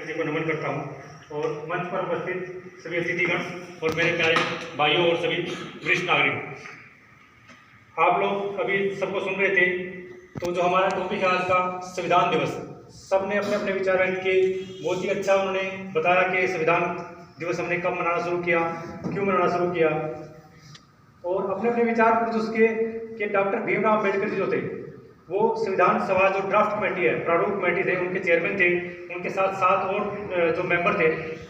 जी को नमन करता हूँ और मंच पर उपस्थित सभी अतिथिगण और मेरे प्यारे भाइयों और सभी वरिष्ठ नागरिक, आप लोग अभी सबको सुन रहे थे। तो जो हमारा टॉपिक है आज का संविधान दिवस, सब ने अपने अपने विचार व्यक्त किए। बहुत ही अच्छा उन्होंने बताया कि संविधान दिवस हमने कब मनाना शुरू किया, क्यों मनाना शुरू किया, और अपने अपने विचार कुछ उसके कि डॉक्टर भीमराव अम्बेडकर जी जो थे वो संविधान सभा जो ड्राफ्ट कमेटी है, प्रारूप कमेटी थे, उनके चेयरमैन थे, उनके साथ 7 और जो मेंबर थे,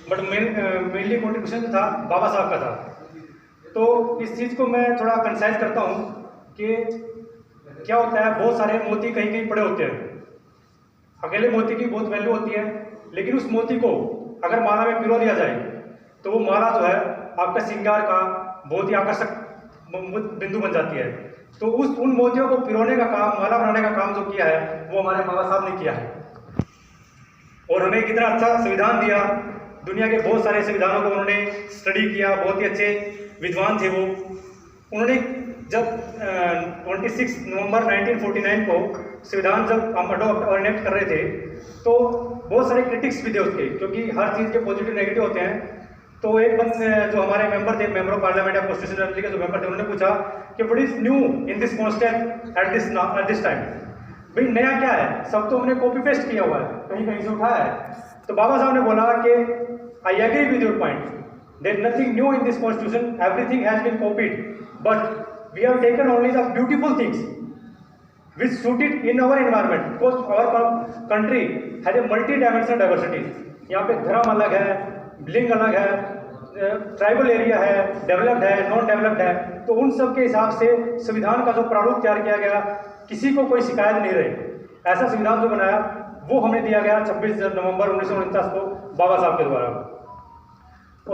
बट मेनली कॉन्ट्रीब्यूशन जो था बाबा साहब का था। तो इस चीज़ को मैं थोड़ा कंसाइज करता हूँ कि क्या होता है, बहुत सारे मोती कहीं कहीं पड़े होते हैं। अकेले मोती की बहुत वैल्यू होती है, लेकिन उस मोती को अगर माला में पिरो दिया जाए तो वो माला जो है आपका श्रृंगार का बहुत ही आकर्षक बिंदु बन जाती है। तो उन मोतियों को पिरोने का काम, माला बनाने का काम जो किया है वो हमारे बाबा साहब ने किया है और हमें कितना अच्छा संविधान दिया। दुनिया के बहुत सारे संविधानों को उन्होंने स्टडी किया, बहुत ही अच्छे विद्वान थे वो। उन्होंने जब 26 नवंबर 1949 को संविधान जब हम अडॉप्ट और इनेक्ट कर रहे थे तो बहुत सारे क्रिटिक्स भी थे उसके, क्योंकि हर चीज़ के पॉजिटिव नेगेटिव होते हैं। तो एक जो हमारे मेंबर थे, मेंबर ऑफ पार्लियामेंट या कॉन्स्टिट्यूशन असेंबली के जो मेंबर थे, उन्होंने पूछा कि what is new in this constant at this time, भाई नया क्या है, सब तो हमने कॉपी पेस्ट किया हुआ है, कहीं कहीं से उठाया है। तो बाबा साहब ने बोला कि I agree with your point, there is nothing new in this constitution, everything has been copied, but we have taken only the beautiful things which suited in our environment, because our country has a multi-dimensional diversity। यहाँ पे धर्म अलग है, लिंग अलग है, tribal area है, developed है, नॉन डेवलप्ड है। तो उन सब के हिसाब से संविधान का जो प्रारूप तैयार किया गया, किसी को कोई शिकायत नहीं रही। ऐसा संविधान जो बनाया वो हमें दिया गया 26 नवंबर 1949 को बाबा साहब के द्वारा।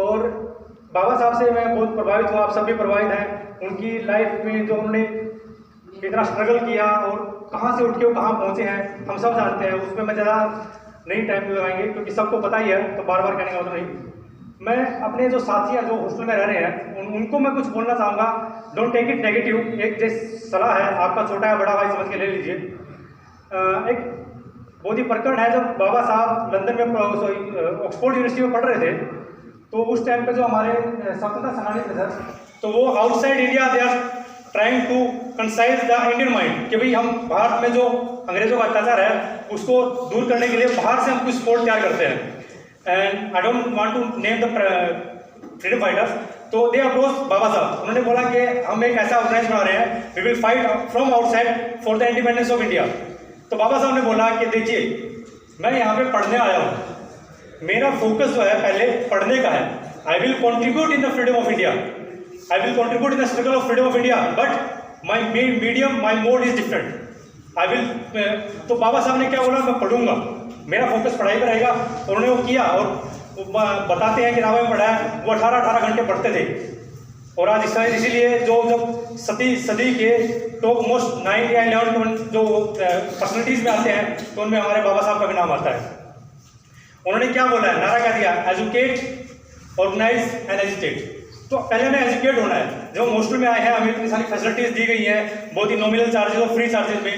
और बाबा साहब से मैं बहुत प्रभावित हूँ, आप सब भी प्रभावित हैं। उनकी लाइफ में जो उन्होंने इतना स्ट्रगल किया और कहाँ से उठ के वो कहाँ पहुँचे हैं हम सब जानते हैं। उसमें मैं ज़्यादा नहीं टाइम लगाएंगे क्योंकि सबको पता ही है, तो बार बार कहने का मतलब नहीं। मैं अपने जो साथी हैं जो हॉस्टल में रह रहे हैं उनको मैं कुछ बोलना चाहूँगा। डोंट टेक इट नेगेटिव, एक जैसे सलाह है, आपका छोटा है बड़ा भाई समझ के ले लीजिए। एक बहुत ही प्रकरण है, जब बाबा साहब लंदन में ऑक्सफोर्ड यूनिवर्सिटी में पढ़ रहे थे तो उस टाइम पे जो हमारे स्वतंत्रता सेनानी थे सर, तो वो outside India they are trying to concise the Indian mind कि भाई हम भारत में जो अंग्रेजों का अत्याचार है उसको दूर करने के लिए बाहर से हम कुछ स्पोर्ट तैयार करते हैं। And I don't want to name the freedom fighters. तो दे अप्रोच बाबा साहब, उन्होंने बोला कि हम एक ऐसा ऑर्गेनाइज बना रहे हैं, we will fight from outside for the independence of India. तो बाबा साहब ने बोला कि देखिए मैं यहाँ पे पढ़ने आया हूँ, मेरा फोकस जो है पहले पढ़ने का है। I will contribute in the freedom of India, I will contribute in the struggle of freedom of India, but my medium, my mode is different। I will तो बाबा साहब ने क्या बोला, मैं पढ़ूंगा, मेरा फोकस पढ़ाई पर रहेगा। उन्होंने वो किया और बताते हैं कि रामा में पढ़ा है वो 18 घंटे पढ़ते थे। और आज इसीलिए जो जब सदी के टॉप मोस्ट 9 या 11 जो पर्सनैलिटीज में आते हैं तो उनमें हमारे बाबा साहब का भी नाम आता है। उन्होंने क्या बोला है, नारा क्या दिया, एजुकेट, ऑर्गेनाइज एंड एजिटेट। तो पहले हमें एजुकेट होना है। जब हम हॉस्टल में आए हैं हमें इतनी सारी फैसिलिटीज दी गई हैं, बहुत ही नॉमिनल चार्जेस और फ्री चार्जेस में,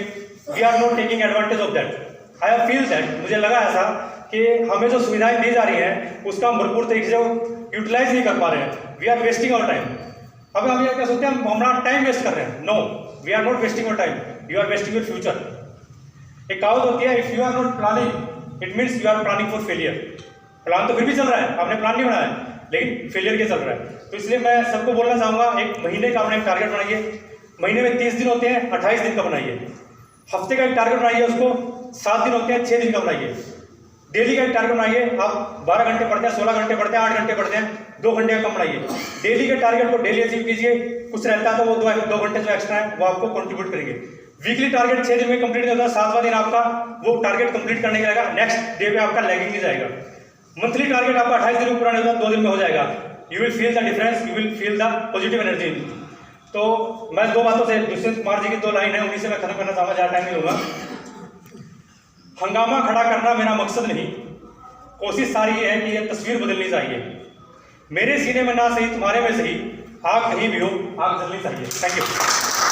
we are not taking advantage of that. I have feel that, मुझे लगा ऐसा कि हमें जो सुविधाएं दी जा रही हैं उसका हम भरपूर तरीके से यूटिलाइज नहीं कर पा रहे हैं। We are wasting our time. अब हम ये क्या सोचते हैं, हम हमारा टाइम वेस्ट कर रहे हैं। No, we are not wasting our time, you are wasting your future. एक कहावत होती है, if you are not planning it means you are planning for failure. Plan तो फिर भी चल रहा है, आपने प्लान नहीं बनाया लेकिन फेलियर के चल रहा है। तो इसलिए मैं सबको बोलना चाहूँगा, एक महीने का अपने टारगेट बनाइए। महीने में 30 दिन होते हैं, 28 दिन का बनाइए। हफ्ते का एक टारगेट बनाइए, उसको 7 दिन होते हैं, 6 दिन का बनाइए। डेली का एक टारगेट बनाइए, आप 12 घंटे पढ़ते हैं, 16 घंटे पढ़ते हैं, 8 घंटे पढ़ते हैं, 2 घंटे का कम बनाइए। डेली के टारगेट को डेली अचीव कीजिए। कुछ रहता है तो वो 2 घंटे जो एक्स्ट्रा है वो आपको कंट्रीब्यूट करेंगे। वीकली टारगेट 6 दिन में कंप्लीट नहीं होता, 7वां दिन आपका वो टारगेट कंप्लीट करने के रहेगा, नेक्स्ट डे पे आपका लैगिंग नहीं जाएगा। मंथली टारगेट आपका 28 दिन में पूरा नहीं होता, 2 दिन में हो जाएगा। You will feel the difference, you will feel the positive energy. तो मैं 2 बातों से, दुष्यंत कुमार जी की 2 लाइन है उन्हीं से मैं खत्म करना चाहूँगा, ज़्यादा टाइम नहीं होगा। हंगामा खड़ा करना मेरा मकसद नहीं, कोशिश सारी ये है कि ये तस्वीर बदलनी चाहिए। मेरे सीने में ना सही तुम्हारे में सही, आग कहीं भी हो आग जलनी चाहिए। Thank you.